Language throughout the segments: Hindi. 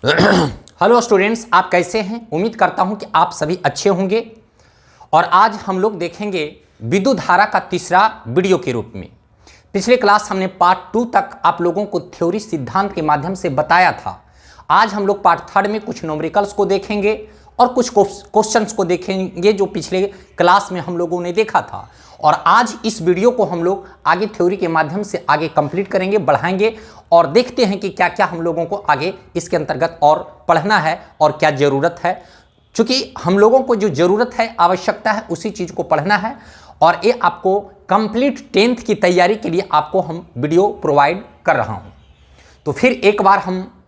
हेलो स्टूडेंट्स, आप कैसे हैं? उम्मीद करता हूं कि आप सभी अच्छे होंगे। और आज हम लोग देखेंगे विद्युत धारा का तीसरा वीडियो के रूप में। पिछले क्लास हमने पार्ट 2 तक आप लोगों को थ्योरी सिद्धांत के माध्यम से बताया था। आज हम लोग पार्ट 3 में कुछ न्यूमेरिकल्स को देखेंगे और कुछ क्वेश्चंस को देखेंगे जो पिछले क्लास में हम लोगों ने देखा था। और आज इस वीडियो को हम लोग आगे थ्योरी के माध्यम से आगे कंप्लीट करेंगे, बढ़ाएंगे और देखते हैं कि क्या क्या हम लोगों को आगे इसके अंतर्गत और पढ़ना है और क्या ज़रूरत है। चूँकि हम लोगों को जो ज़रूरत है, आवश्यकता है, उसी चीज़ को पढ़ना है। और ये आपको कंप्लीट 10th की तैयारी के लिए आपको हम वीडियो प्रोवाइड कर रहा हूँ। तो फिर एक बार हम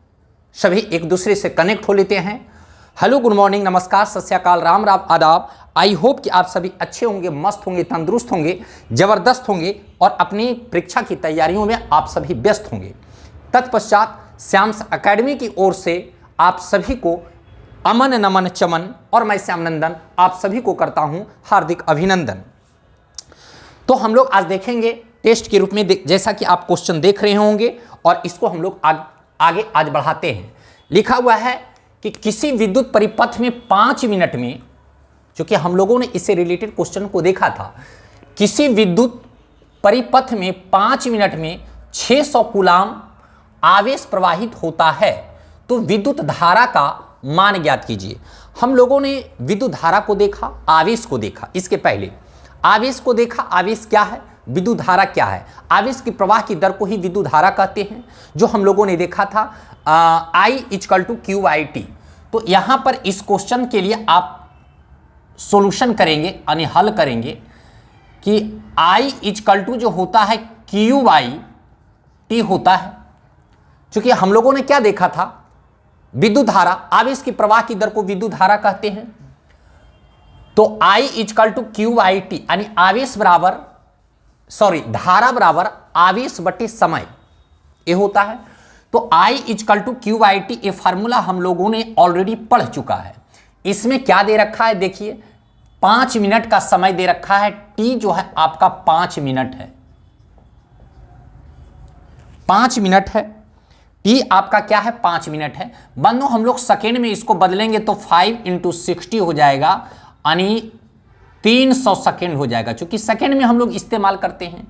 सभी एक दूसरे से कनेक्ट हो लेते हैं। हेलो, गुड मॉर्निंग, नमस्कार, सत श्री अकाल, राम राम, आदाब। आई होप कि आप सभी अच्छे होंगे, मस्त होंगे, तंदुरुस्त होंगे, ज़बरदस्त होंगे और अपनी परीक्षा की तैयारियों में आप सभी व्यस्त होंगे। तत्पश्चात श्याम्स एकेडमी की ओर से आप सभी को अमन नमन चमन और मैं श्याम नंदन आप सभी को करता हूं हार्दिक अभिनंदन। तो हम लोग आज देखेंगे टेस्ट के रूप में, जैसा कि आप क्वेश्चन देख रहे होंगे और इसको हम लोग आगे आज बढ़ाते हैं। लिखा हुआ है कि किसी विद्युत परिपथ में 5 मिनट में, चूंकि हम लोगों ने इससे रिलेटेड क्वेश्चन को देखा था, किसी विद्युत परिपथ में 5 मिनट में 600 कूलाम आवेश प्रवाहित होता है तो विद्युत धारा का मान ज्ञात कीजिए। हम लोगों ने विद्युत धारा को देखा, आवेश को देखा। इसके पहले आवेश को देखा, आवेश क्या है, विद्युत धारा क्या है। आवेश की प्रवाह की दर को ही विद्युत धारा कहते हैं, जो हम लोगों ने देखा था I = QIT। तो यहाँ पर इस क्वेश्चन के लिए आप सॉल्यूशन करेंगे, यानी हल करेंगे कि I = जो होता है QIT होता है। क्योंकि हम लोगों ने क्या देखा था, विद्युत धारा, आवेश की प्रवाह की दर को विद्युत धारा कहते हैं। तो I = QIT यानी धारा बराबर आवेश बटे समय, ये होता है। तो I = QIT, ये फार्मूला हम लोगों ने ऑलरेडी पढ़ चुका है। इसमें क्या दे रखा है, देखिए 5 मिनट का समय दे रखा है। T जो है आपका 5 मिनट है, 5 मिनट है। T आपका क्या है, 5 मिनट है। बंदो हम लोग सेकेंड में इसको बदलेंगे तो 5 × 60 हो जाएगा, यानी 300 सेकेंड हो जाएगा, क्योंकि सेकेंड में हम लोग इस्तेमाल करते हैं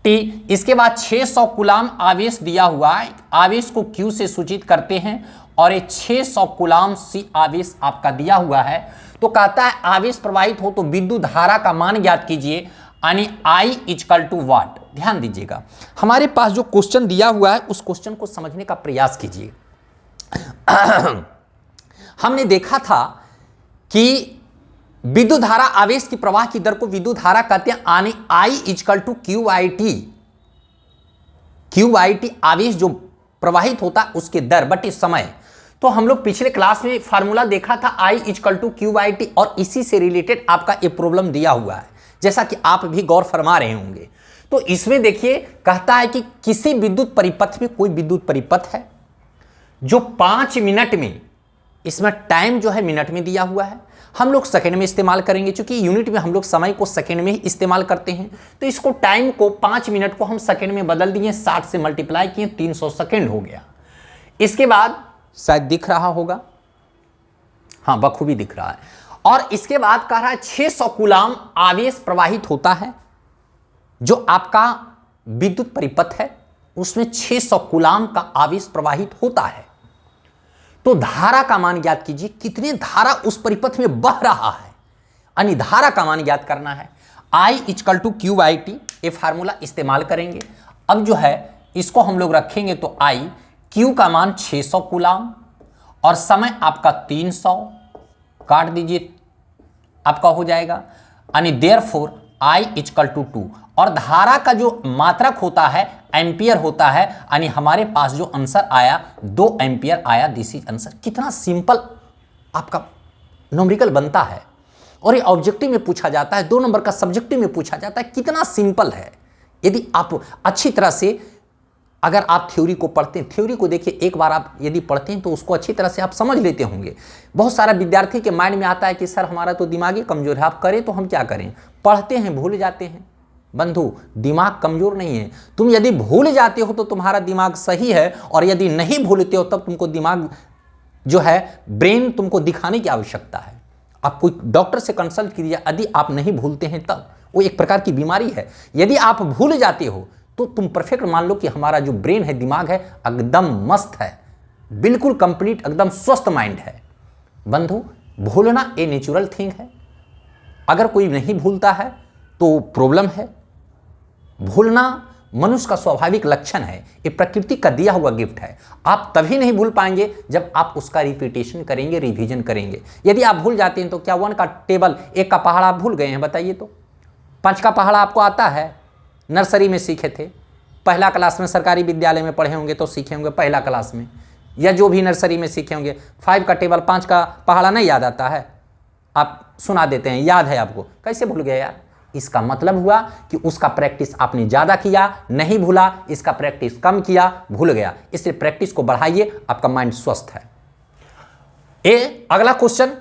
T। इसके बाद 600 कूलाम आवेश दिया हुआ है, आवेश को Q से सूचित करते हैं और ये 600 कूलाम C आवेश आपका दिया हुआ है। तो कहता है आवेश प्रवाहित हो तो विद्युत धारा का मान ज्ञात कीजिए, यानी I = वाट। ध्यान दीजिएगा, हमारे पास जो क्वेश्चन दिया हुआ है उस क्वेश्चन को समझने का प्रयास कीजिए। हमने देखा था कि विद्युत धारा, आवेश की प्रवाह की दर को विद्युत धारा कहते हैं, यानी I = QIT। QIT आवेश जो प्रवाहित होता है उसके दर बटे समय। तो हम लोग पिछले क्लास में फार्मूला देखा था I = QIT और इसी से रिलेटेड आपका ये प्रॉब्लम दिया हुआ है, जैसा कि आप भी गौर फरमा रहे होंगे। तो इसमें देखिए कहता है कि किसी विद्युत परिपथ में, कोई विद्युत परिपथ है जो 5 मिनट में, इसमें टाइम जो है मिनट में दिया हुआ है, हम लोग सेकंड में इस्तेमाल करेंगे, क्योंकि यूनिट में हम लोग समय को सेकंड में ही इस्तेमाल करते हैं। तो इसको टाइम को 5 मिनट को हम सेकंड में बदल दिए, 60 से मल्टीप्लाई किए, 300 सेकंड हो गया। इसके बाद शायद दिख रहा होगा, हाँ बखूबी दिख रहा है। और इसके बाद कह रहा है 600 कूलाम आवेश प्रवाहित होता है, जो आपका विद्युत परिपथ है उसमें 600 कूलाम का आवेश प्रवाहित होता है। तो धारा का मान ज्ञात कीजिए, कितनी धारा उस परिपथ में बह रहा है, यानी धारा का मान ज्ञात करना है। I = QIT, ये फार्मूला इस्तेमाल करेंगे। अब जो है इसको हम लोग रखेंगे तो I, Q का मान 600 कूलाम और समय आपका 300, काट दीजिए, आपका हो जाएगा, यानी therefore I = 2। और धारा का जो मात्रक होता है एम्पियर होता है, यानी हमारे पास जो आंसर आया 2 एम्पियर आया। This is answer. कितना सिंपल आपका न्यूमेरिकल बनता है, और ये ऑब्जेक्टिव में पूछा जाता है, 2 नंबर का सब्जेक्टिव में पूछा जाता है। कितना सिंपल है। यदि आप अच्छी तरह से, अगर आप थ्योरी को पढ़ते हैं, थ्योरी को देखिए, एक बार आप यदि पढ़ते हैं तो उसको अच्छी तरह से आप समझ लेते होंगे। बहुत सारा विद्यार्थी के माइंड में आता है कि सर हमारा तो दिमाग ही कमजोर है, आप करें तो हम क्या करें, पढ़ते हैं भूल जाते हैं। बंधु, दिमाग कमजोर नहीं है। तुम यदि भूल जाते हो तो तुम्हारा दिमाग सही है, और यदि नहीं भूलते हो तब तुमको दिमाग जो है ब्रेन तुमको दिखाने की आवश्यकता है। आप कोई डॉक्टर से कंसल्ट कीजिए, यदि आप नहीं भूलते हैं तब, वो एक प्रकार की बीमारी है। यदि आप भूल जाते हो तो तुम परफेक्ट मान लो कि हमारा जो ब्रेन है, दिमाग है, एकदम मस्त है, बिल्कुल कंप्लीट, एकदम स्वस्थ माइंड है। बंधु, भूलना ए नेचुरल थिंग है। अगर कोई नहीं भूलता है तो प्रॉब्लम है। भूलना मनुष्य का स्वाभाविक लक्षण है, ये प्रकृति का दिया हुआ गिफ्ट है। आप तभी नहीं भूल पाएंगे जब आप उसका रिपीटेशन करेंगे, रिवीजन करेंगे। यदि आप भूल जाते हैं तो क्या 1 का टेबल, 1 का पहाड़ा आप भूल गए हैं? बताइए तो। 5 का पहाड़ा आपको आता है, नर्सरी में सीखे थे, पहला क्लास में सरकारी विद्यालय में पढ़े होंगे तो सीखे होंगे पहला क्लास में, या जो भी नर्सरी में सीखे होंगे। 5 का टेबल, 5 का पहाड़ा नहीं याद आता है? आप सुना देते हैं, याद है आपको, कैसे भूल गए यार? इसका मतलब हुआ कि उसका प्रैक्टिस आपने ज़्यादा किया, नहीं भूला, इसका प्रैक्टिस कम किया, भूल गया। इसलिए प्रैक्टिस को बढ़ाइए, आपका माइंड स्वस्थ है। अगला क्वेश्चन,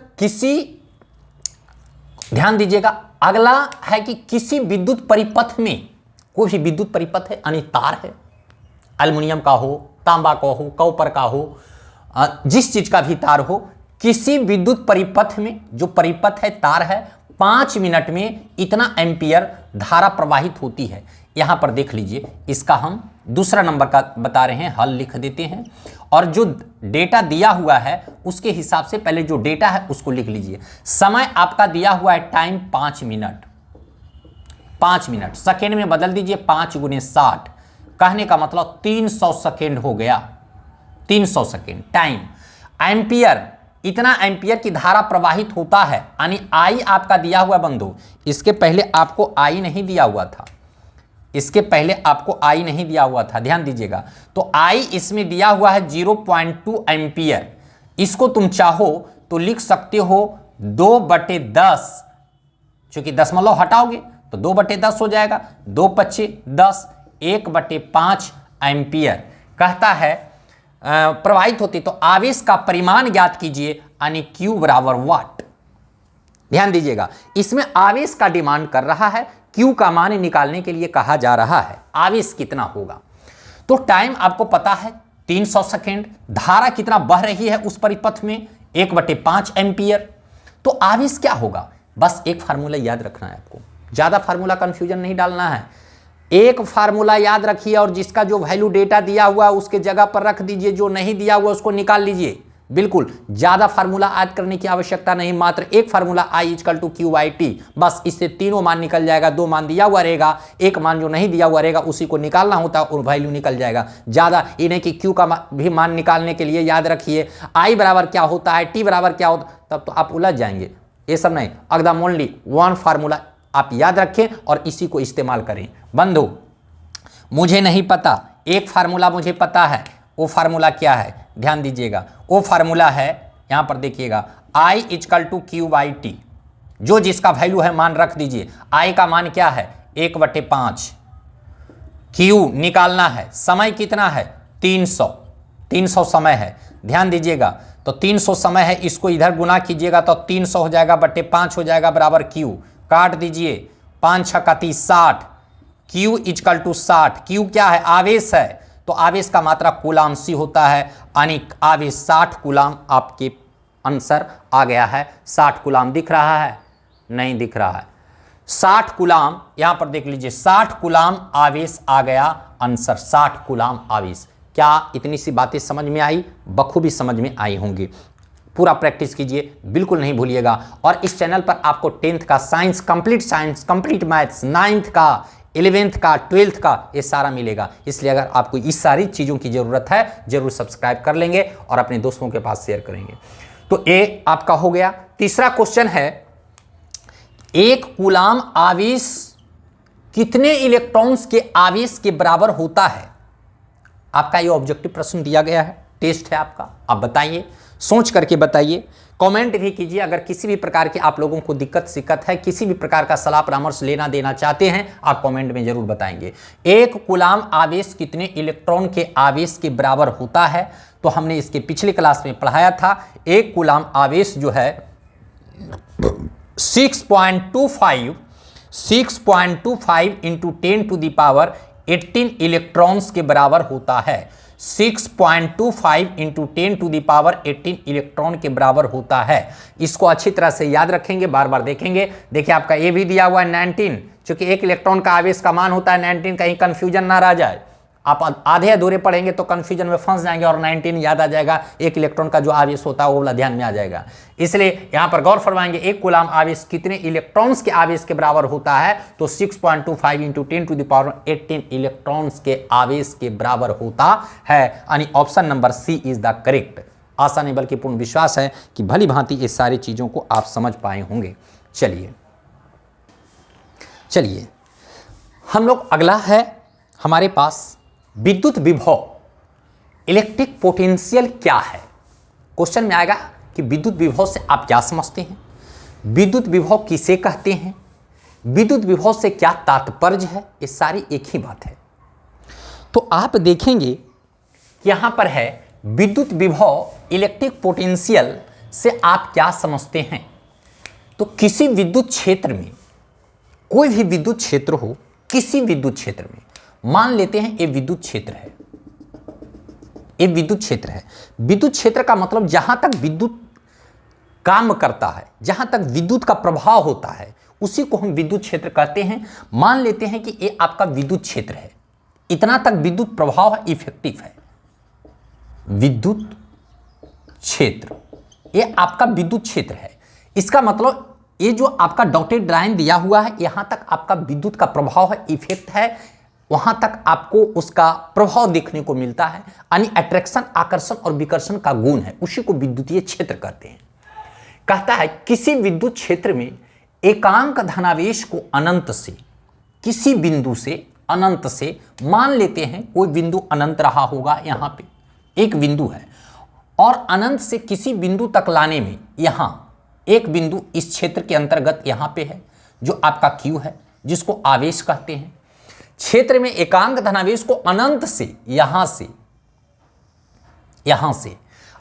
ध्यान दीजिएगा, अगला है कि किसी विद्युत परिपथ में, कोई भी विद्युत परिपथ है, यानी तार है, एल्युमिनियम का हो, तांबा का हो, कॉपर का हो, जिस चीज का भी तार हो, किसी विद्युत परिपथ में, जो परिपथ है, तार है, 5 मिनट में इतना एम्पियर धारा प्रवाहित होती है। यहां पर देख लीजिए, इसका हम दूसरा नंबर का बता रहे हैं, हल लिख देते हैं, और जो डेटा दिया हुआ है उसके हिसाब से पहले जो डेटा है उसको लिख लीजिए। समय आपका दिया हुआ है टाइम 5 मिनट, 5 मिनट सेकेंड में बदल दीजिए, 5 × 60, कहने का मतलब 300 सेकेंड हो गया, 300 सेकेंड टाइम। एम्पियर, इतना एम्पियर की धारा प्रवाहित होता है, यानी आई आपका दिया हुआ बंधु। इसके पहले आपको आई नहीं दिया हुआ था, इसके पहले आपको आई नहीं दिया हुआ था, ध्यान दीजिएगा। तो आई इसमें दिया हुआ है 0.2 एम्पियर। इसको तुम चाहो तो लिख सकते हो 2/10, चूंकि दशमलव हटाओगे तो 2/10 हो जाएगा, 2×5 = 10, 1/5 एम्पियर कहता है प्रवाहित होती। तो आवेश का परिमाण ज्ञात कीजिए, यानी Q = वाट। ध्यान दीजिएगा, इसमें आवेश का डिमांड कर रहा है, Q का मान निकालने के लिए कहा जा रहा है आवेश कितना होगा। तो टाइम आपको पता है 300 सेकेंड, धारा कितना बह रही है उस परिपथ में, 1/5 एम्पियर। तो आवेश क्या होगा? बस एक फार्मूला याद रखना है आपको, ज्यादा फार्मूला कंफ्यूजन नहीं डालना है। एक फार्मूला याद रखिए और जिसका जो वैल्यू डेटा दिया हुआ उसके जगह पर रख दीजिए, जो नहीं दिया हुआ उसको निकाल लीजिए। बिल्कुल ज्यादा फार्मूला ऐड करने की आवश्यकता नहीं, मात्र एक फार्मूला I = QIT, बस इससे तीनों मान निकल जाएगा। 2 मान दिया हुआ रहेगा, एक मान जो नहीं दिया हुआ रहेगा उसी को निकालना होता है और वैल्यू निकल जाएगा। ज्यादा ये नहीं कि Q का भी मान निकालने के लिए याद रखिए I बराबर क्या होता है, T बराबर क्या होता है, तब तो आप उलझ जाएंगे। ये सब नहीं, एकदम ओनली 1 फार्मूला आप याद रखें और इसी को इस्तेमाल करें। बंधु, मुझे नहीं पता, एक फार्मूला मुझे पता है, वो फार्मूला क्या है? ध्यान दीजिएगा, वो फार्मूला है, यहां पर देखिएगा, I = QT, जो जिसका वैल्यू है मान रख दीजिए। I का मान क्या है? 1/5। Q निकालना है, समय कितना है? 300 समय है। ध्यान दीजिएगा, तो 300 समय है, इसको इधर गुना कीजिएगा तो 300 हो जाएगा, बटे 5 हो जाएगा, बराबर Q। काट दीजिए, 5 × 6 = 60, Q = 60। Q क्या है? आवेश है, तो आवेश का मात्रा कूलाम सी होता है, यानी आवेश 60 कूलाम आपके आंसर आ गया है। 60 कूलाम दिख रहा है? नहीं दिख रहा है। 60 कूलाम, यहां पर देख लीजिए, 60 कूलाम आवेश आ गया आंसर, 60 कूलाम आवेश। क्या इतनी सी बातें समझ में आई? बखूबी समझ में आई होंगी। पूरा प्रैक्टिस कीजिए, बिल्कुल नहीं भूलिएगा। और इस चैनल पर आपको 10th का साइंस, कंप्लीट मैथ्स, 9th का, 11th का, 12th का, ये सारा मिलेगा। इसलिए अगर आपको इस सारी चीज़ों की ज़रूरत है, जरूर सब्सक्राइब कर लेंगे और अपने दोस्तों के पास शेयर करेंगे। तो ये आपका हो गया। तीसरा क्वेश्चन है, एक कूलाम आवेश कितने इलेक्ट्रॉन्स के आवेश के बराबर होता है? आपका ये ऑब्जेक्टिव प्रश्न दिया गया है, टेस्ट है आपका। आप बताइए, सोच करके बताइए, कमेंट भी कीजिए। अगर किसी भी प्रकार की आप लोगों को दिक्कत है, किसी भी प्रकार का सलाह परामर्श लेना देना चाहते हैं, आप कमेंट में जरूर बताएंगे। एक कूलाम आवेश कितने इलेक्ट्रॉन के आवेश के बराबर होता है? तो हमने इसके पिछले क्लास में पढ़ाया था। एक कूलाम आवेश जो है 6.25 × 10⁻⁸ 18 इलेक्ट्रॉन्स के बराबर होता है। 6.25 इंटू 10⁻18 इलेक्ट्रॉन के बराबर होता है। इसको अच्छी तरह से याद रखेंगे, बार बार देखेंगे। देखिए आपका ये भी दिया हुआ है 19, चूंकि एक इलेक्ट्रॉन का आवेश का मान होता है 19, कहीं कंफ्यूजन ना रह जाए। आप आधे अधूरे पढ़ेंगे तो कंफ्यूजन में फंस जाएंगे और 19 याद आ जाएगा, एक इलेक्ट्रॉन का जो आवेश होता है वो वाला ध्यान में आ जाएगा। इसलिए यहां पर गौर फरमाएंगे, एक कूलाम आवेश कितने इलेक्ट्रॉन्स के आवेश के बराबर होता है, तो 6.25 इंटू 10⁻18 इलेक्ट्रॉन्स के आवेश के बराबर होता है। यानी option number C is the correct. आशा नहीं बल्कि पूर्ण विश्वास है कि भली भांति इस सारी चीजों को आप समझ पाए होंगे। चलिए हम लोग अगला है हमारे पास विद्युत विभव, इलेक्ट्रिक पोटेंशियल क्या है। क्वेश्चन में आएगा कि विद्युत विभव से आप क्या समझते हैं, विद्युत विभव किसे कहते हैं, विद्युत विभव से क्या तात्पर्य है, ये सारी एक ही बात है। तो आप देखेंगे यहां पर है विद्युत विभव, इलेक्ट्रिक पोटेंशियल से आप क्या समझते हैं। तो किसी विद्युत क्षेत्र में, कोई भी विद्युत क्षेत्र हो, किसी विद्युत क्षेत्र में, मान लेते हैं ये विद्युत क्षेत्र है, ये विद्युत क्षेत्र है। विद्युत क्षेत्र का मतलब जहां तक विद्युत काम करता है, जहां तक विद्युत का प्रभाव होता है, उसी को हम विद्युत क्षेत्र कहते हैं। मान लेते हैं कि ये आपका विद्युत क्षेत्र है, इतना तक विद्युत प्रभाव है, इफेक्टिव है। विद्युत क्षेत्र, ये आपका विद्युत क्षेत्र है। इसका मतलब ये जो आपका डॉटेड लाइन दिया हुआ है, यहां तक आपका विद्युत का प्रभाव है, इफेक्ट है, वहां तक आपको उसका प्रभाव देखने को मिलता है। यानी अट्रैक्शन, आकर्षण और विकर्षण का गुण है, उसी को विद्युतीय क्षेत्र कहते हैं। कहता है किसी विद्युत क्षेत्र में एकांक धनावेश को अनंत से, किसी बिंदु से, अनंत से, मान लेते हैं कोई बिंदु अनंत रहा होगा, यहां पे एक बिंदु है, और अनंत से किसी बिंदु तक लाने में यहां एक बिंदु इस क्षेत्र के अंतर्गत यहां पे है, जो आपका Q है, जिसको आवेश कहते हैं। क्षेत्र में एकांक धनावेश को अनंत से, यहां से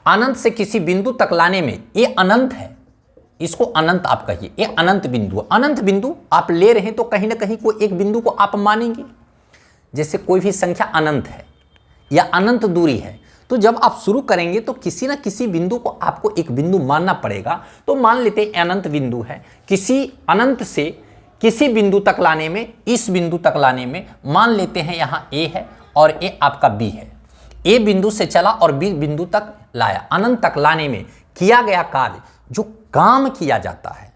अनंत से किसी बिंदु तक लाने में, ये अनंत है, इसको अनंत आप कहिए, ये अनंत बिंदु। अनंत बिंदु आप ले रहे हैं तो कहीं ना कहीं कोई एक बिंदु को आप मानेंगे। जैसे कोई भी संख्या अनंत है या अनंत दूरी है, तो जब आप शुरू करेंगे तो किसी ना किसी बिंदु को आपको एक बिंदु मानना पड़ेगा। तो मान लेते हैं अनंत बिंदु है, किसी अनंत से किसी बिंदु तक लाने में, इस बिंदु तक लाने में मान लेते हैं यहां A है और A आपका B है। A बिंदु से चला और B बिंदु तक लाया। अनंत तक लाने में किया गया कार्य, जो काम किया जाता है,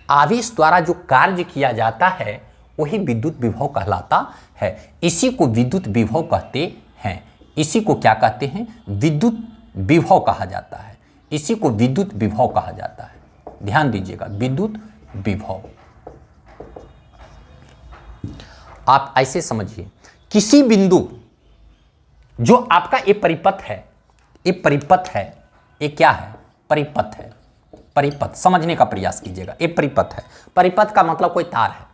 आवेश द्वारा जो कार्य किया जाता है, वही विद्युत विभव कहलाता है। इसी को विद्युत विभव कहते हैं। इसी को क्या कहते हैं? विद्युत विभव कहा जाता है। इसी को विद्युत विभव कहा जाता है। ध्यान दीजिएगा, विद्युत विभव। आप ऐसे समझिए, किसी बिंदु, जो आपका ये परिपथ है, ये परिपथ है, ये क्या है? परिपथ है। परिपथ समझने का प्रयास कीजिएगा। ये परिपथ है। परिपथ का मतलब कोई तार है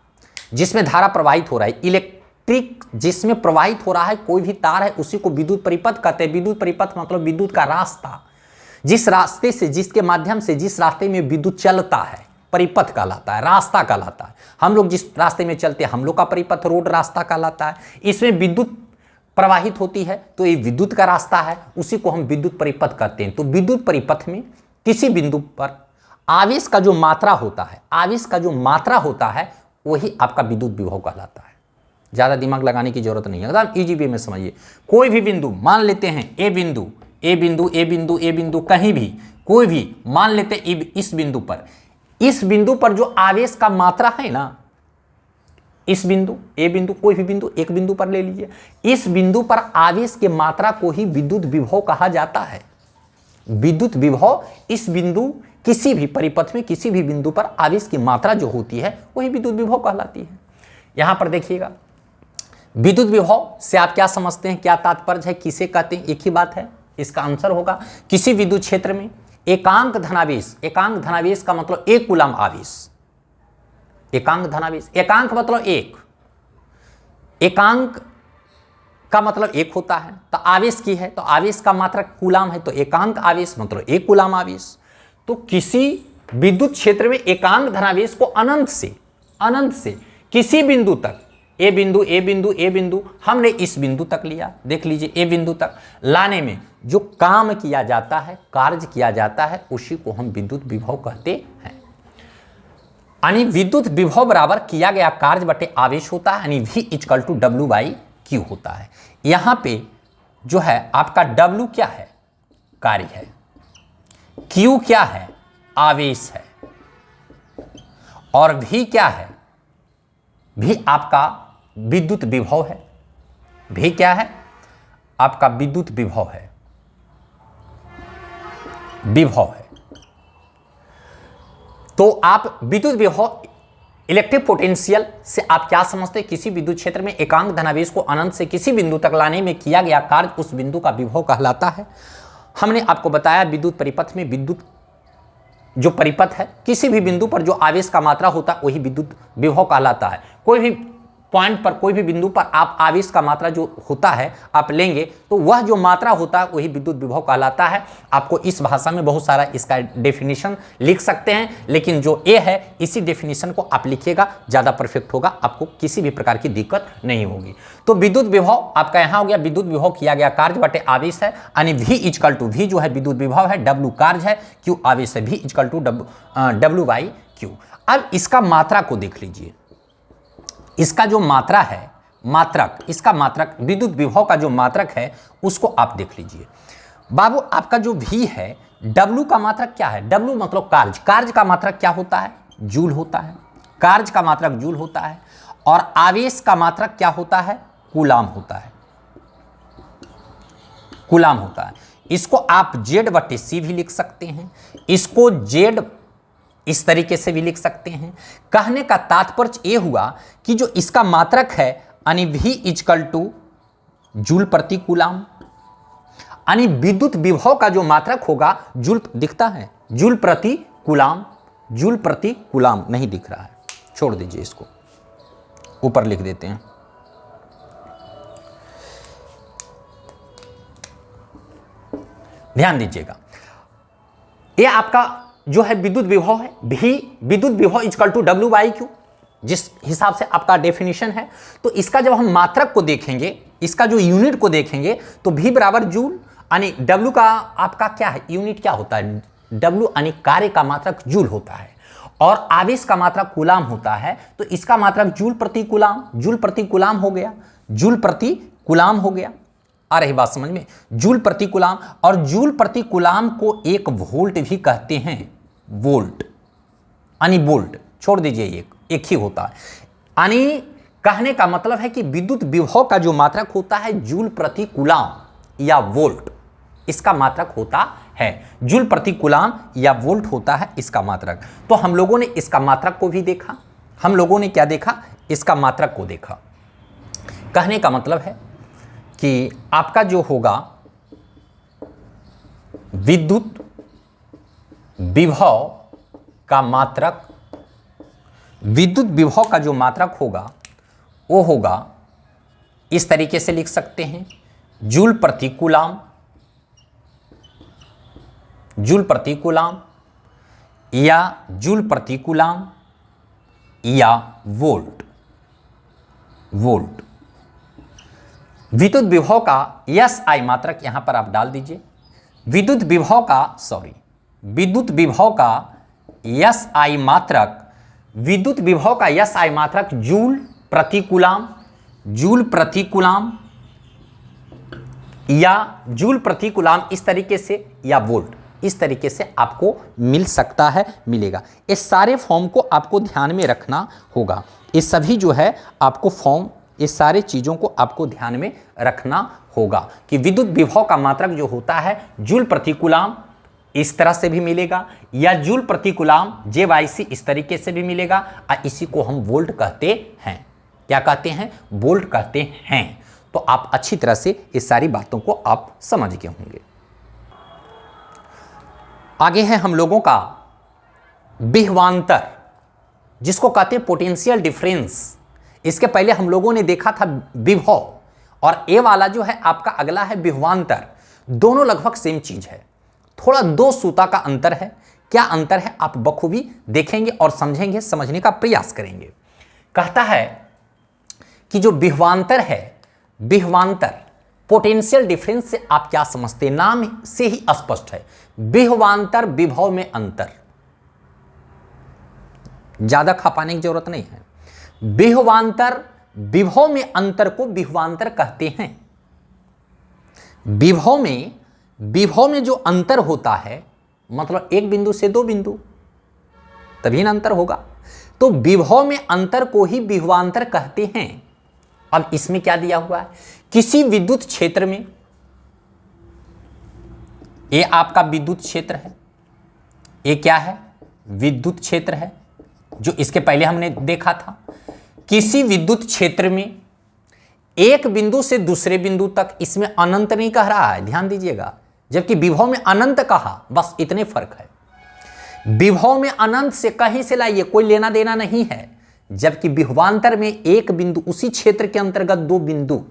जिसमें धारा प्रवाहित हो रहा है, इलेक्ट्रिक जिसमें प्रवाहित हो रहा है, कोई भी तार है, उसी को विद्युत परिपथ कहते हैं। विद्युत परिपथ मतलब विद्युत का रास्ता, जिस रास्ते से, जिसके माध्यम से, जिस रास्ते में विद्युत चलता है, परिपथ कहलाता है, रास्ता कहलाता है। हम लोग जिस रास्ते में चलते हैं, हम लोग का परिपथ रोड रास्ता कहलाता है। इसमें विद्युत प्रवाहित होती है तो ये विद्युत का रास्ता है, उसी को हम विद्युत परिपथ कहते हैं। तो विद्युत परिपथ में किसी बिंदु पर आवेश का जो मात्रा होता है, आवेश का जो मात्रा होता है, वही आपका विद्युत विभव कहलाता है। ज्यादा दिमाग लगाने की जरूरत नहीं है, एकदम इजी वे में समझिए। कोई भी बिंदु मान लेते हैं, ए बिंदु, ए बिंदु, ए बिंदु, ए बिंदु, कहीं भी कोई भी मान लेते हैं इस बिंदु पर, इस बिंदु पर जो आवेश का मात्रा है ना, इस बिंदु, ए बिंदु, कोई भी बिंदु, एक बिंदु पर ले लीजिए, इस बिंदु पर आवेश के मात्रा को ही विद्युत विभव कहा जाता है। विद्युत विभव इस बिंदु, किसी भी परिपथ में किसी भी बिंदु पर आवेश की मात्रा जो होती है, वही विद्युत विभव कहलाती है। यहां पर देखिएगा, विद्युत विभव से आप क्या समझते हैं, क्या तात्पर्य है, किसे कहते हैं? एक ही बात है। इसका आंसर होगा किसी विद्युत क्षेत्र में एकांक धनावेश। एकांक धनावेश का मतलब एक कूलम आवेश। एकांक धनावेश, एकांक मतलब एक, एकांक का मतलब एक होता है। तो आवेश की है तो आवेश का मात्रा कूलम है, तो एकांक आवेश मतलब एक कूलम आवेश। तो किसी विद्युत क्षेत्र में एकांक धनावेश को अनंत से किसी बिंदु तक ए बिंदु ए बिंदु ए बिंदु, हमने इस बिंदु तक लिया। देख लीजिए ए बिंदु तक लाने में जो काम किया जाता है, कार्य किया जाता है, उसी को हम विद्युत विभव कहते हैं। यानी विद्युत विभव बराबर किया गया कार्य बटे आवेश होता है, यानी V इक्वल टू W/Q होता है। यहां पे जो है आपका W क्या है, कार्य है, Q क्या है, आवेश है, और V क्या है, V आपका विद्युत विभव है। V क्या है, आपका विद्युत विभव है, विभव है। तो आप विद्युत विभव, इलेक्ट्रिक पोटेंशियल से आप क्या समझते हैं, किसी विद्युत क्षेत्र में एकांक धनावेश को अनंत से किसी बिंदु तक लाने में किया गया कार्य उस बिंदु का विभव कहलाता है। हमने आपको बताया विद्युत परिपथ में विद्युत जो परिपथ है, किसी भी बिंदु पर जो आवेश का मात्रा होता है वही विद्युत विभव कहलाता है। कोई भी पॉइंट पर, कोई भी बिंदु पर आप आवेश का मात्रा जो होता है आप लेंगे तो वह जो मात्रा होता है वही विद्युत विभव कहलाता है। आपको इस भाषा में बहुत सारा इसका डेफिनेशन लिख सकते हैं, लेकिन जो ए है इसी डेफिनेशन को आप लिखिएगा, ज़्यादा परफेक्ट होगा, आपको किसी भी प्रकार की दिक्कत नहीं होगी। तो विद्युत विभव आपका यहाँ हो गया, विद्युत विभव किया गया कार्य बटे आवेश है, यानी V इक्वल टू, V जो है विद्युत विभव है, W कार्य है, Q आवेश है, V इक्वल टू W/Q। अब इसका मात्रा को देख लीजिए, इसका जो मात्रा है, मात्रक, इसका मात्रक, विद्युत विभव का जो मात्रक है उसको आप देख लीजिए। बाबू आपका जो V है, W का मात्रक क्या है, W मतलब कार्य, कार्य का मात्रक क्या होता है, जूल होता है, कार्य का मात्रक जूल होता है, और आवेश का मात्रक क्या होता है, कूलाम होता है, कूलाम होता है। इसको आप Z/C भी लिख सकते हैं, इसको Z इस तरीके से भी लिख सकते हैं। कहने का तात्पर्य यह हुआ कि जो इसका मात्रक है यानी V इक्वल टू जूल प्रति कूलाम, यानी विद्युत विभव का जो मात्रक होगा, जूल दिखता है, जूल प्रति कूलाम, जूल प्रति कूलाम नहीं दिख रहा है, छोड़ दीजिए, इसको ऊपर लिख देते हैं। ध्यान दीजिएगा, ये आपका जो है विद्युत विभव है, भी विद्युत विभव इक्वल टू W/Q, जिस हिसाब से आपका डेफिनेशन है। तो इसका जब हम मात्रक को देखेंगे, इसका जो यूनिट को देखेंगे, तो V बराबर जूल, यानी W का आपका क्या है, यूनिट क्या होता है, W यानी कार्य का मात्रक जूल होता है, और आवेश का मात्रक कूलाम होता है। तो इसका मात्रक जूल प्रति कूलाम, जूल प्रति कूलाम हो गया, जूल प्रति कूलाम हो गया। आ रही बात समझ में, जूल प्रति कूलाम, और जूल प्रति कूलाम को एक वोल्ट भी कहते हैं, वोल्ट यानी वोल्ट, छोड़ दीजिए एक ही होता है। यानी कहने का मतलब है कि विद्युत विभव का जो मात्रक होता है जूल प्रति कूलाम या वोल्ट, इसका मात्रक होता है, जूल प्रति कूलाम या वोल्ट होता है इसका मात्रक। तो हम लोगों ने इसका मात्रक को भी देखा, हम लोगों ने क्या देखा, इसका मात्रक को देखा। कहने का मतलब है कि आपका जो होगा विद्युत विभव का मात्रक, विद्युत विभव का जो मात्रक होगा वो होगा, इस तरीके से लिख सकते हैं, जूल प्रति कूलाम, जूल प्रति कूलाम या जूल प्रति कूलाम या वोल्ट, वोल्ट। विद्युत विभव का SI मात्रक यहां पर आप डाल दीजिए, विद्युत विभव का विद्युत विभव का SI मात्रक, विद्युत विभव का SI मात्रक जूल प्रति कूलाम, जूल प्रति कूलाम या जूल प्रति कूलाम इस तरीके से, या वोल्ट इस तरीके से आपको मिल सकता है, मिलेगा। ये सारे फॉर्म को आपको ध्यान में रखना होगा, ये सभी जो है आपको फॉर्म, ये सारे चीज़ों को आपको ध्यान में रखना होगा कि विद्युत विभव का मात्रक जो होता है जूल प्रति कूलाम इस तरह से भी मिलेगा, या जूल प्रति कूलाम J/C इस तरीके से भी मिलेगा, और इसी को हम वोल्ट कहते हैं। क्या कहते हैं, वोल्ट कहते हैं। तो आप अच्छी तरह से इस सारी बातों को आप समझ गए होंगे। आगे है हम लोगों का विभवांतर, जिसको कहते हैं पोटेंशियल डिफरेंस। इसके पहले हम लोगों ने देखा था विभव, और ए वाला जो है आपका अगला है विभवांतर। दोनों लगभग सेम चीज है, थोड़ा 2 सूता का अंतर है। क्या अंतर है आप बखूबी देखेंगे और समझेंगे, समझने का प्रयास करेंगे। कहता है कि जो विभवांतर है, विभवांतर पोटेंशियल डिफरेंस से आप क्या समझते हैं, नाम से ही स्पष्ट है। विभवांतर विभव में अंतर, ज्यादा खपाने की जरूरत नहीं है। विभवांतर विभव में अंतर को विभवांतर कहते हैं। विभव में जो अंतर होता है, मतलब एक बिंदु से दो बिंदु, तभी ना अंतर होगा। तो विभव में अंतर को ही विभवांतर कहते हैं। अब इसमें क्या दिया हुआ है, किसी विद्युत क्षेत्र में, ये आपका विद्युत क्षेत्र है, ये क्या है, विद्युत क्षेत्र है, जो इसके पहले हमने देखा था। किसी विद्युत क्षेत्र में एक बिंदु से दूसरे बिंदु तक, इसमें अनंत नहीं कह रहा है, ध्यान दीजिएगा, जबकि विभव में अनंत कहा, बस इतने फर्क है। विभव में अनंत से कहीं से लाइए, कोई लेना देना नहीं है, जबकि विभवांतर में एक बिंदु, उसी क्षेत्र के अंतर्गत दो बिंदु।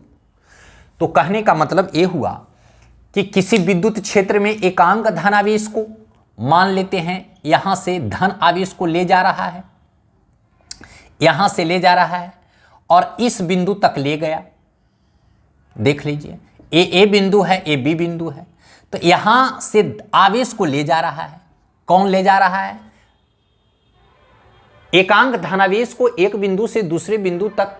तो कहने का मतलब यह हुआ कि किसी विद्युत क्षेत्र में एकांक धन आवेश को मान लेते हैं, यहां से धन आवेश को ले जा रहा है, यहां से ले जा रहा है और इस बिंदु तक ले गया। देख लीजिए, ए बिंदु है, ए बी बिंदु है, तो यहां से आवेश को ले जा रहा है। कौन ले जा रहा है, एकांक धनावेश को एक बिंदु से दूसरे बिंदु तक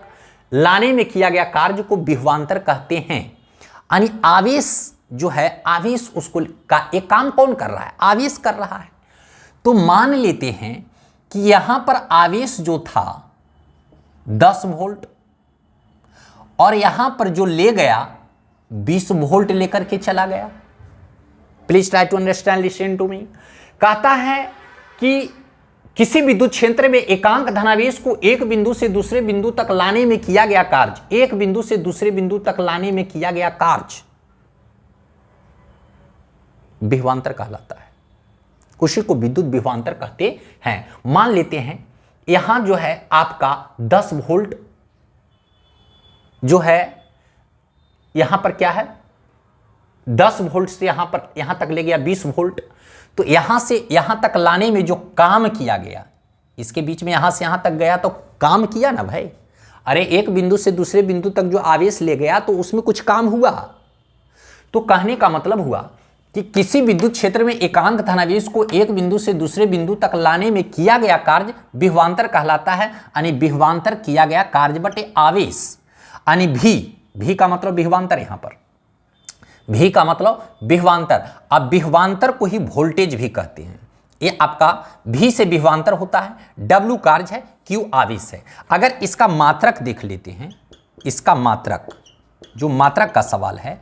लाने में किया गया कार्य को विभवांतर कहते हैं। यानी आवेश जो है, आवेश उसको का एक काम कौन कर रहा है, आवेश कर रहा है। तो मान लेते हैं कि यहां पर आवेश जो था 10 वोल्ट और यहां पर जो ले गया 20 वोल्ट लेकर के चला गया। Please try to understand, listen to me. कहता है कि किसी विद्युत क्षेत्र में एकांक धनावेश को एक बिंदु से दूसरे बिंदु तक लाने में किया गया कार्य, एक बिंदु से दूसरे बिंदु तक लाने में किया गया कार्य विभवांतर कहलाता है। उसी को विद्युत विभवांतर कहते हैं। मान लेते हैं यहां जो है आपका 10 वोल्ट जो है, यहां पर क्या है, 10 वोल्ट से यहां पर यहां तक ले गया 20 वोल्ट। तो यहां से यहां तक लाने में जो काम किया गया, इसके बीच में यहां से यहां तक गया तो काम किया ना भाई। अरे एक बिंदु से दूसरे बिंदु तक जो आवेश ले गया तो उसमें कुछ काम हुआ। तो कहने का मतलब हुआ कि किसी विद्युत क्षेत्र में एकांक धनावेश को एक बिंदु से दूसरे बिंदु तक लाने में किया गया कार्य विभवांतर कहलाता है। यानी विभवांतर किया गया कार्य बटे आवेश, यानी भी का मतलब विभवांतर, यहां पर भी का मतलब विभवांतर। अब विभवांतर को ही वोल्टेज भी कहते हैं। ये आपका भी से विभवांतर होता है, W कार्य है, Q आवेश है। अगर इसका मात्रक देख लेते हैं, इसका मात्रक, जो मात्रक का सवाल है,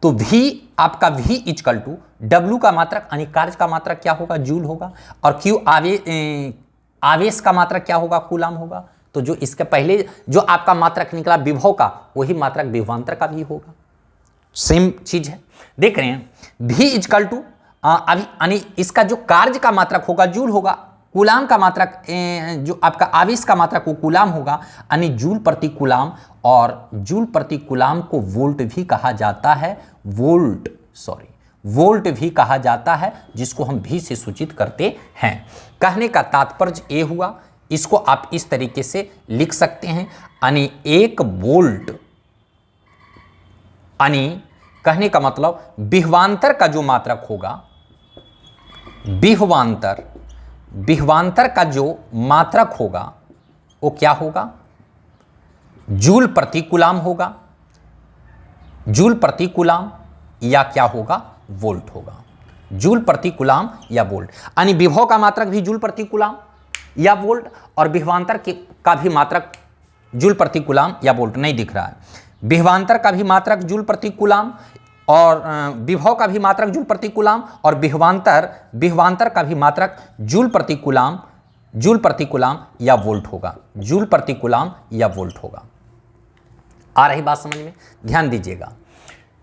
तो V आपका V इक्वल टू W का मात्रक यानी कार्य का मात्रक क्या होगा, जूल होगा, और Q आवेश का मात्रक क्या होगा, कूलाम होगा। तो जो इसके पहले जो आपका मात्रक निकला विभव का, वही मात्रक विभवांतर का भी होगा। सेम चीज है, देख रहे हैं। V इक्वल टू अभी यानी इसका जो कार्य का मात्रक होगा जूल होगा, कूलाम का मात्रक जो आपका आवेश का मात्रक वो कूलाम होगा, यानी जूल प्रति कूलाम। और जूल प्रति कूलाम को वोल्ट भी कहा जाता है, वोल्ट भी कहा जाता है, जिसको हम भी से सूचित करते हैं। कहने का तात्पर्य ये हुआ, इसको आप इस तरीके से लिख सकते हैं, यानी 1 वोल्ट, यानी कहने का मतलब विभवांतर का जो मात्रक होगा, विभवांतर का जो मात्रक होगा वो क्या होगा, जूल प्रति कूलाम होगा, जूल प्रति कूलाम या क्या होगा, वोल्ट होगा, जूल प्रति कूलाम या वोल्ट। यानी विभव का मात्रक भी जूल प्रति कूलाम या वोल्ट, और विभवांतर का भी मात्रक जूल प्रति कूलाम या वोल्ट। नहीं दिख रहा है, विभवांतर का भी मात्रक जूल प्रति कूलाम और विभव का भी मात्रक जूल प्रति कूलाम, और विभवांतर का भी मात्रक जूल प्रति कूलाम या वोल्ट होगा, जूल प्रति कूलाम या वोल्ट होगा। आ रही बात समझ में, ध्यान दीजिएगा।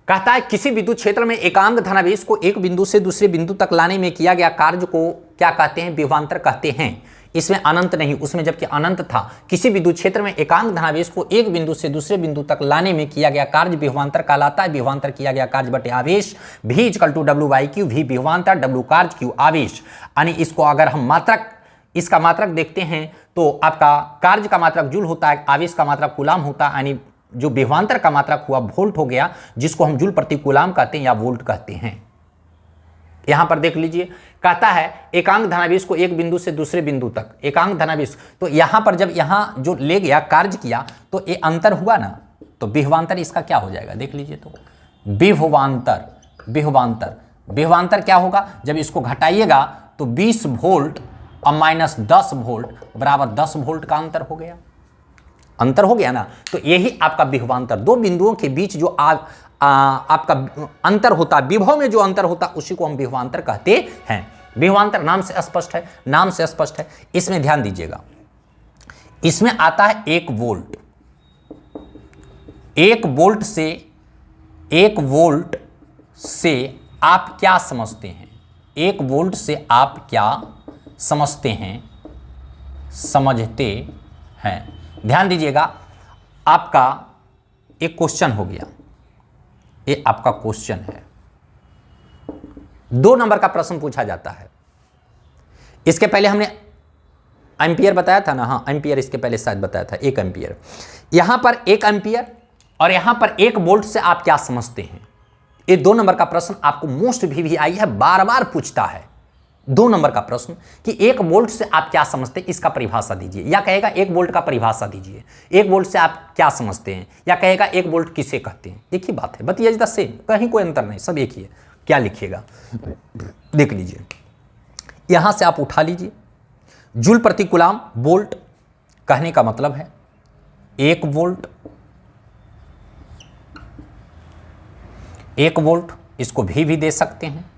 कहता है किसी विद्युत क्षेत्र में एकांक धनावेश को एक बिंदु से दूसरे बिंदु तक लाने में किया गया कार्य को क्या कहते हैं, विभवांतर कहते हैं। इसमें अनंत नहीं, उसमें जबकि अनंत था। किसी विद्युत क्षेत्र में एकांक धनावेश को एक बिंदु से दूसरे बिंदु तक लाने में किया गया कार्य विभवांतर कहलाता है। विभवांतर किया गया कार्य बटे आवेश, V equal to W by Q, V विभवांतर, W कार्य, Q आवेश। यानी इसको अगर हम मात्रक इसका मात्रक देखते हैं तो आपका कार्य का मात्रक जूल होता है, आवेश का मात्रक कूलाम होता है, यानी जो विभवांतर का मात्रक हुआ वोल्ट हो गया, जिसको हम जूल प्रति कूलाम कहते हैं या वोल्ट कहते हैं। यहां पर देख लीजिए, कहता है एकांक धनावेश को एक बिंदु से दूसरे बिंदु तक, एकांक धनावेश, तो यहां पर जब यहां जो ले गया कार्य किया तो ये अंतर हुआ ना, तो विभवांतर इसका क्या हो जाएगा, देख लीजिए, तो विभवांतर, विभवांतर, विभवांतर क्या होगा, जब इसको घटाइएगा तो 20 वोल्ट और माइनस 10 वोल्ट बराबर 10 वोल्ट का अंतर हो गया, अंतर हो गया ना। तो यही आपका विभवांतर, दो बिंदुओं के बीच जो आपका अंतर होता है, विभव में जो अंतर होता है उसी को हम विभवांतर कहते हैं। विभवांतर नाम से स्पष्ट है, नाम से स्पष्ट है। इसमें ध्यान दीजिएगा, इसमें आता है 1 वोल्ट, 1 वोल्ट से, 1 वोल्ट से आप क्या समझते हैं, 1 वोल्ट से आप क्या समझते हैं, समझते हैं। ध्यान दीजिएगा, आपका एक क्वेश्चन हो गया, ये आपका क्वेश्चन है, 2 नंबर का प्रश्न पूछा जाता है। इसके पहले हमने एम्पियर बताया था ना, हाँ एम्पियर इसके पहले शायद बताया था, 1 एम्पियर, यहां पर 1 एम्पियर और यहां पर 1 वोल्ट से आप क्या समझते हैं। ये 2 नंबर का प्रश्न आपको मोस्ट भी आई है, बार बार पूछता है 2 नंबर का प्रश्न कि 1 वोल्ट से आप क्या समझते हैं, इसका परिभाषा दीजिए, या कहेगा 1 वोल्ट का परिभाषा दीजिए, 1 वोल्ट से आप क्या समझते हैं, या कहेगा 1 वोल्ट किसे कहते हैं। एक ही बात है, बतिया द सेम, कहीं कोई अंतर नहीं, सब एक ही है। क्या लिखिएगा देख लीजिए, यहां से आप उठा लीजिए, जूल प्रति कूलाम वोल्ट, कहने का मतलब है 1 वोल्ट, 1 वोल्ट, इसको भी दे सकते हैं,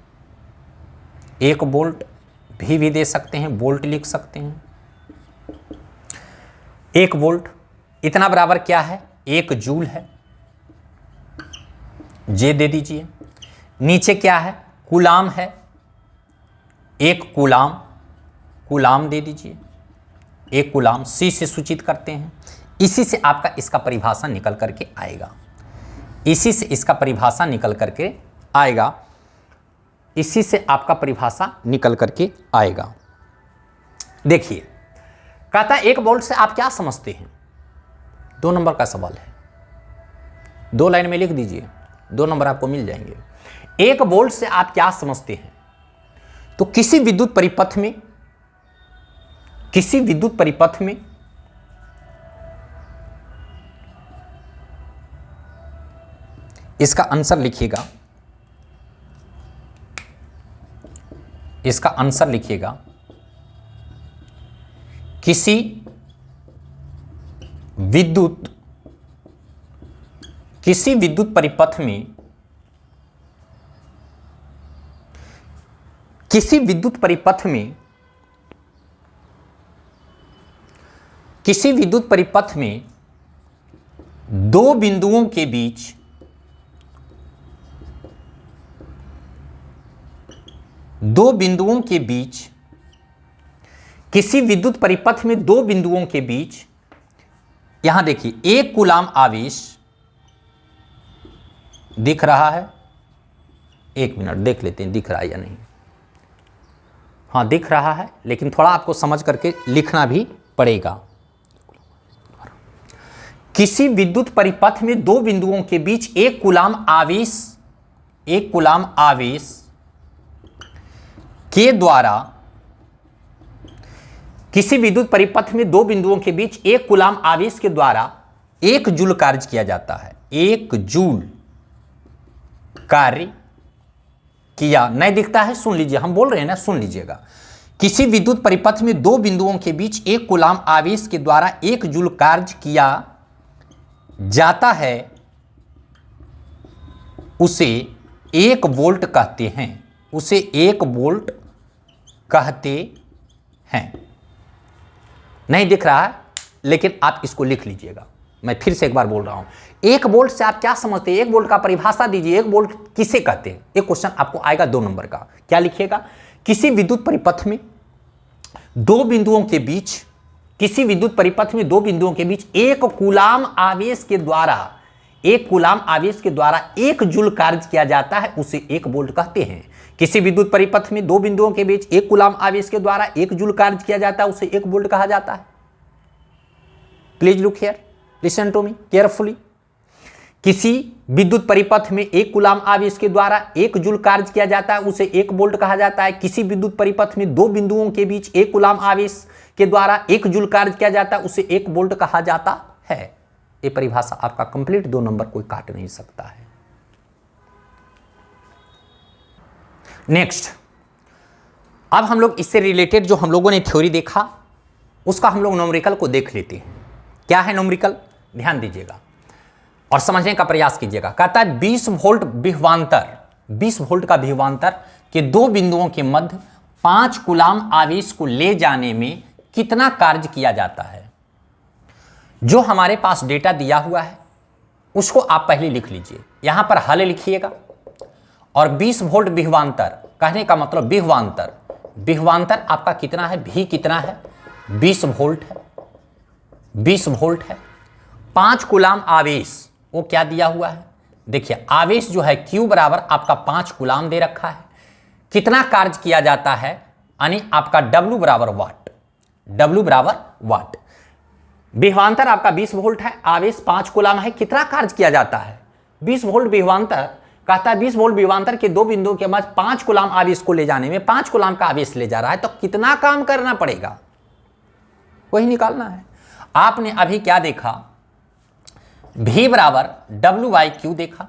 1 वोल्ट भी दे सकते हैं, वोल्ट लिख सकते हैं। 1 वोल्ट इतना बराबर क्या है, 1 जूल है, जे दे दीजिए। नीचे क्या है, कूलाम है, 1 कूलाम, कूलाम दे दीजिए, 1 कूलाम, सी से सूचित करते हैं। इसी से आपका इसका परिभाषा निकल करके आएगा, इसी से इसका परिभाषा निकल करके आएगा, इसी से आपका परिभाषा निकल करके आएगा। देखिए, कहता है 1 वोल्ट से आप क्या समझते हैं, 2 नंबर का सवाल है, 2 लाइन में लिख दीजिए, 2 नंबर आपको मिल जाएंगे। 1 वोल्ट से आप क्या समझते हैं, तो किसी विद्युत परिपथ में, किसी विद्युत परिपथ में इसका आंसर लिखिएगा, इसका आंसर लिखिएगा, किसी विद्युत परिपथ में, किसी विद्युत परिपथ में, किसी विद्युत परिपथ में 2 बिंदुओं के बीच, दो बिंदुओं के बीच, किसी विद्युत परिपथ में 2 बिंदुओं के बीच, यहां देखिए 1 कूलाम आवेश दिख रहा है, 1 मिनट देख लेते हैं दिख रहा है या नहीं। हाँ दिख रहा है, लेकिन थोड़ा आपको समझ करके लिखना भी पड़ेगा। किसी विद्युत परिपथ में 2 बिंदुओं के बीच 1 कूलाम आवेश, 1 कूलाम आवेश के द्वारा, किसी विद्युत परिपथ में 2 बिंदुओं के बीच 1 कूलाम आवेश के द्वारा 1 जूल कार्य किया जाता है, 1 जूल कार्य किया, नहीं दिखता है, सुन लीजिए, हम बोल रहे हैं ना, सुन लीजिएगा। किसी विद्युत परिपथ में 2 बिंदुओं के बीच 1 कूलाम आवेश के द्वारा 1 जूल कार्य किया जाता है, उसे 1 वोल्ट कहते हैं, उसे 1 वोल्ट कहते हैं। नहीं दिख रहा है, लेकिन आप इसको लिख लीजिएगा, मैं फिर से एक बार बोल रहा हूं, 1 वोल्ट से आप क्या समझते हैं, 1 वोल्ट का परिभाषा दीजिए, 1 वोल्ट किसे कहते हैं। एक क्वेश्चन आपको आएगा 2 नंबर का, क्या लिखिएगा, किसी विद्युत परिपथ में 2 बिंदुओं के बीच, किसी विद्युत परिपथ में 2 बिंदुओं के बीच 1 कूलाम आवेश के द्वारा एक कूलाम आवेश के द्वारा 1 जूल कार्य किया जाता है उसे 1 वोल्ट कहते हैं। किसी विद्युत परिपथ में दो बिंदुओं के बीच 1 कूलाम आवेश के द्वारा 1 जूल कार्य किया जाता है उसे 1 वोल्ट कहा जाता है। Please look here, listen to me carefully. किसी विद्युत परिपथ में 1 कूलाम आवेश के द्वारा 1 जूल कार्य किया जाता है उसे 1 वोल्ट कहा जाता है। किसी विद्युत परिपथ में दो बिंदुओं के बीच 1 कूलाम आवेश के द्वारा 1 जूल कार्य किया जाता है उसे 1 वोल्ट कहा जाता है। ये परिभाषा आपका कंप्लीट 2 नंबर कोई काट नहीं सकता है। नेक्स्ट, अब हम लोग इससे रिलेटेड जो हम लोगों ने थ्योरी देखा उसका हम लोग न्यूमेरिकल को देख लेते हैं। क्या है न्यूमेरिकल, ध्यान दीजिएगा और समझने का प्रयास कीजिएगा। कहता है 20 वोल्ट विभवांतर, 20 वोल्ट का विभवांतर के दो बिंदुओं के मध्य 5 कूलाम आवेश को ले जाने में कितना कार्य किया जाता है। जो हमारे पास डेटा दिया हुआ है उसको आप पहले लिख लीजिए, यहां पर हल लिखिएगा और 20 वोल्ट विभवांतर, कहने का मतलब विभवांतर, विभवांतर आपका कितना है, भी कितना है, 20 वोल्ट है, 20 वोल्ट है। 5 कूलाम आवेश वो क्या दिया हुआ है, देखिए आवेश जो है Q बराबर आपका 5 कूलाम दे रखा है। कितना कार्य किया जाता है, यानी आपका W बराबर वाट, W बराबर वाट। विभवांतर आपका 20 वोल्ट है, आवेश 5 कूलाम है, कितना कार्य किया जाता है 20 वोल्ट विभवांतर। कहता है 20 वोल्ट विभवांतर के दो बिंदुओं के मध्य 5 कूलाम आवेश को ले जाने में 5 कूलाम का आवेश ले जा रहा है, तो कितना काम करना पड़ेगा वही निकालना है। आपने अभी क्या देखा, V बराबर W/Q देखा,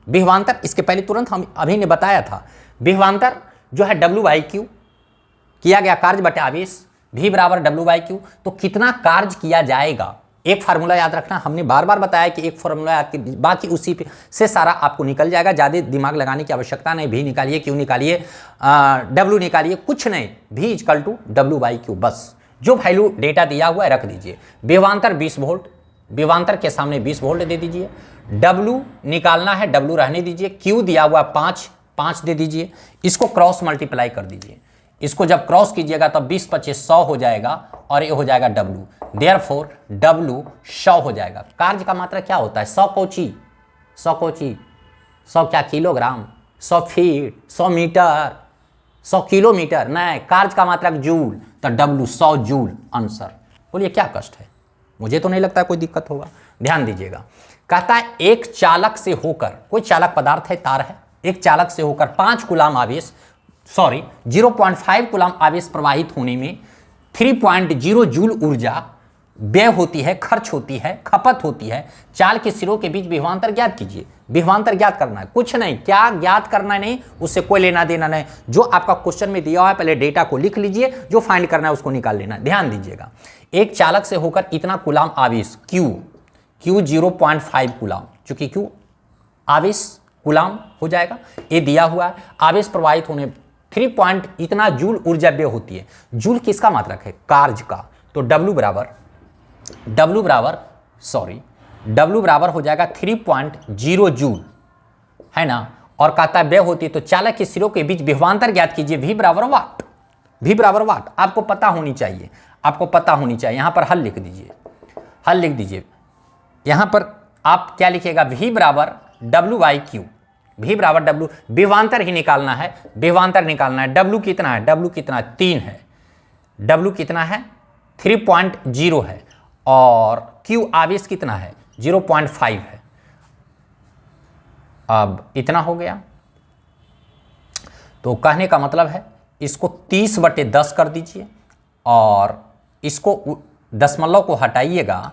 विभवांतर, इसके पहले तुरंत हम अभी ने बताया था विभवांतर जो है W/Q, किया गया कार्य बटे आवेश, V बराबर W/Q। तो कितना कार्य किया जाएगा, एक फार्मूला याद रखना, हमने बार बार बताया कि एक फार्मूला याद की बाकी उसी पे से सारा आपको निकल जाएगा, ज़्यादा दिमाग लगाने की आवश्यकता नहीं। V निकालिए, Q निकालिए, W निकालिए, कुछ नहीं, V = W/Q, बस जो वैल्यू डेटा दिया हुआ है रख दीजिए। विभवांतर 20 वोल्ट, विभवांतर के सामने 20 वोल्ट दे दीजिए, W निकालना है, W रहने दीजिए, Q दिया हुआ 5 दे दीजिए, इसको क्रॉस मल्टीप्लाई कर दीजिए। इसको जब क्रॉस कीजिएगा तब 20 25 100 हो जाएगा और ये हो जाएगा W। देयरफॉर W 100 हो जाएगा। कार्य का मात्रा क्या होता है, 100 कोची, 100 कोची, 100 क्या किलोग्राम, 100 फीट, 100 मीटर, 100 किलोमीटर, नहीं, कार्य का मात्रा जूल, तो W 100 जूल आंसर। बोलिए क्या कष्ट है, मुझे तो नहीं लगता कोई दिक्कत होगा। ध्यान दीजिएगा, कहता है एक चालक से होकर, कोई चालक पदार्थ है, तार है, एक चालक से होकर 5 कूलाम आवेश 0.5 कूलाम आवेश प्रवाहित होने में 3.0 जूल ऊर्जा व्यय होती है, खर्च होती है, खपत होती है। चाल के सिरों के बीच विभवांतर ज्ञात कीजिए। विभवांतर ज्ञात करना है, कुछ नहीं, क्या ज्ञात करना नहीं, उससे कोई लेना देना नहीं। जो आपका क्वेश्चन में दिया हुआ है पहले डेटा को लिख लीजिए, जो फाइंड करना है उसको निकाल लेना। ध्यान दीजिएगा, एक चालक से होकर इतना कूलाम आवेश Q 0.5 कूलाम, चूंकि Q आवेश कूलाम हो जाएगा, ये दिया हुआ है। आवेश प्रवाहित होने 3 इतना जूल ऊर्जा व्यय होती है। जूल किसका मात्रक है, कार्य का, तो W बराबर हो जाएगा 3.0 जूल, है ना। और कहता है व्यय होती है, तो चालक के सिरों के बीच विभवांतर ज्ञात कीजिए, V बराबर वाट, V बराबर वाट। आपको पता होनी चाहिए, आपको पता होनी चाहिए। यहां पर हल लिख दीजिए, हल लिख दीजिए। यहां पर आप क्या लिखिएगा, V बराबर W/Q, V बराबर W, विभवांतर ही निकालना है, विभवांतर निकालना है। W कितना है, W कितना है, 3 है, W कितना है 3.0 है, और Q आवेश कितना है 0.5 है। अब इतना हो गया, तो कहने का मतलब है इसको 30/10 कर दीजिए और इसको दशमलव को हटाइएगा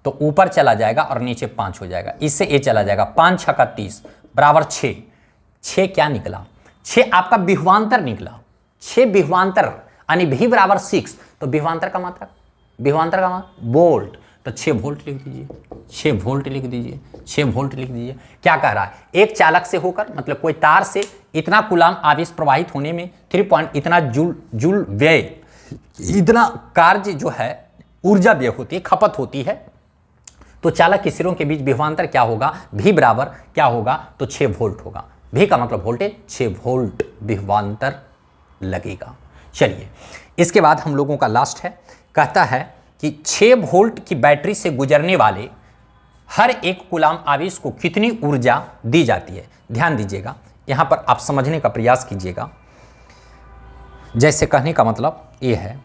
तो ऊपर चला जाएगा और नीचे 5 हो जाएगा। इससे ये चला जाएगा, 5 × 30 बराबर 6। 6 क्या निकला, 6 आपका विभवांतर निकला, 6 विभवांतर, यानी V बराबर 6। तो विभवांतर का मात्रा, विभवांतर का मात्रा वोल्ट, तो 6 वोल्ट लिख दीजिए, 6 वोल्ट लिख दीजिए, 6 वोल्ट लिख दीजिए। क्या कह रहा है, एक चालक से होकर, मतलब कोई तार से इतना कूलाम आवेश प्रवाहित होने में 3 इतना जूल व्यय, इतना कार्य जो है ऊर्जा व्यय होती है, खपत होती है। तो चालक के सिरों के बीच विभवांतर क्या होगा, V बराबर क्या होगा, तो 6 वोल्ट होगा। V का मतलब वोल्टेज, 6 वोल्ट विभवांतर लगेगा। चलिए, इसके बाद हम लोगों का लास्ट है, कहता है कि 6 वोल्ट की बैटरी से गुजरने वाले हर एक कूलाम आवेश को कितनी ऊर्जा दी जाती है। ध्यान दीजिएगा, यहां पर आप समझने का प्रयास कीजिएगा। जैसे कहने का मतलब ये है,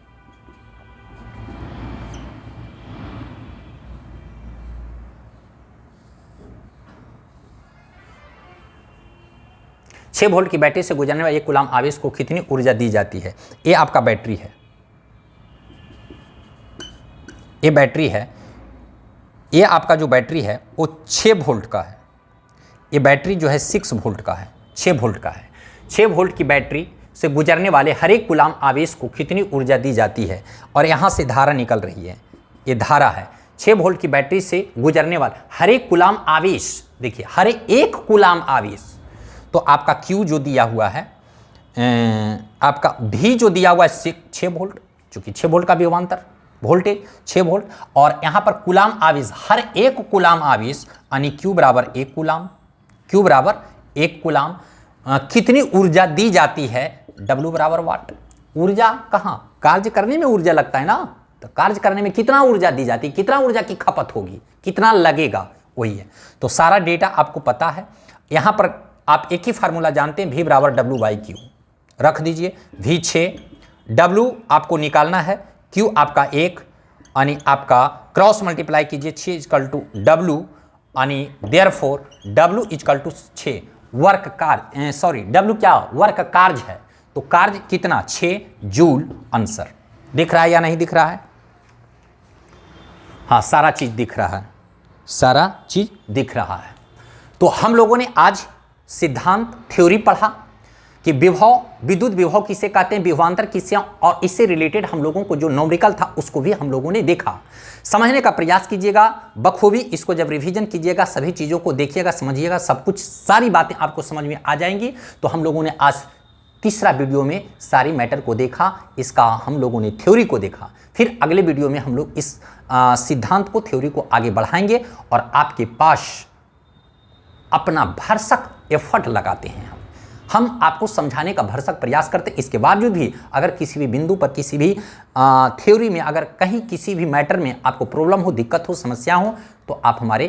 छह वोल्ट की बैटरी से गुजरने वाले एक कूलाम आवेश को कितनी ऊर्जा दी जाती है। ये आपका बैटरी है, ये बैटरी है, ये आपका जो बैटरी है वो 6 वोल्ट का है। ये बैटरी जो है 6 वोल्ट का है, 6 वोल्ट का है। 6 वोल्ट की बैटरी से गुजरने वाले हर एक कूलाम आवेश को कितनी ऊर्जा दी जाती है। और यहाँ से धारा निकल रही है, ये धारा है। 6 वोल्ट की बैटरी से गुजरने वाला हर एक कूलाम आवेश, देखिए हर एक कूलाम आवेश, तो आपका Q जो दिया हुआ है, आपका V जो दिया हुआ है 6 वोल्ट, चूंकि 6 वोल्ट का विभवांतर वोल्टेज 6 वोल्ट, और यहाँ पर कूलाम आवेश, हर एक कूलाम आवेश यानी Q बराबर 1 कूलाम, Q बराबर 1 कूलाम। कितनी ऊर्जा दी जाती है, W बराबर वाट। ऊर्जा कहाँ, कार्य करने में ऊर्जा लगता है ना, तो कार्य करने में कितना ऊर्जा दी जाती है, कितना ऊर्जा की खपत होगी, कितना लगेगा, वही है। तो सारा डेटा आपको पता है। यहाँ पर आप एक ही फार्मूला जानते हैं, V बराबर W/Q रख दीजिए। V 6, W आपको निकालना है, Q आपका 1, यानी आपका क्रॉस मल्टीप्लाई कीजिए, 6 इक्वल टू W, यानी therefore W equal to 6 work कार्य, सॉरी W क्या वर्क कार्य है, तो कार्य कितना 6 जूल आंसर। दिख रहा है या नहीं दिख रहा है? हाँ, सारा चीज दिख रहा है, सारा चीज दिख रहा है। तो हम लोगों ने आज सिद्धांत थ्योरी पढ़ा कि विभव, विद्युत विभव किसे कहते हैं, विभवांतर किसे, और इससे रिलेटेड हम लोगों को जो न्यूमेरिकल था उसको भी हम लोगों ने देखा। समझने का प्रयास कीजिएगा बखूबी, इसको जब रिवीजन कीजिएगा, सभी चीज़ों को देखिएगा, समझिएगा, सब कुछ सारी बातें आपको समझ में आ जाएंगी। तो हम लोगों ने आज तीसरा वीडियो में सारी मैटर को देखा, इसका हम लोगों ने थ्योरी को देखा। फिर अगले वीडियो में हम लोग इस सिद्धांत को, थ्योरी को आगे बढ़ाएंगे और आपके पास अपना भरसक एफर्ट लगाते हैं। हम आपको समझाने का भरसक प्रयास करते हैं। इसके बावजूद भी अगर किसी भी बिंदु पर, किसी भी थ्योरी में, अगर कहीं किसी भी मैटर में आपको प्रॉब्लम हो, दिक्कत हो, समस्या हो, तो आप हमारे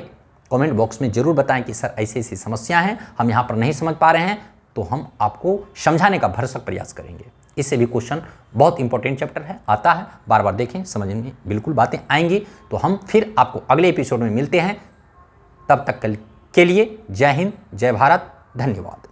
कमेंट बॉक्स में ज़रूर बताएं कि सर ऐसी ऐसी समस्या हैं, हम यहाँ पर नहीं समझ पा रहे हैं, तो हम आपको समझाने का भरसक प्रयास करेंगे। इससे भी क्वेश्चन बहुत इंपॉर्टेंट चैप्टर है, आता है, बार बार देखें, समझ में बिल्कुल बातें आएंगी। तो हम फिर आपको अगले एपिसोड में मिलते हैं। तब तक के लिए जय हिंद, जय भारत, धन्यवाद।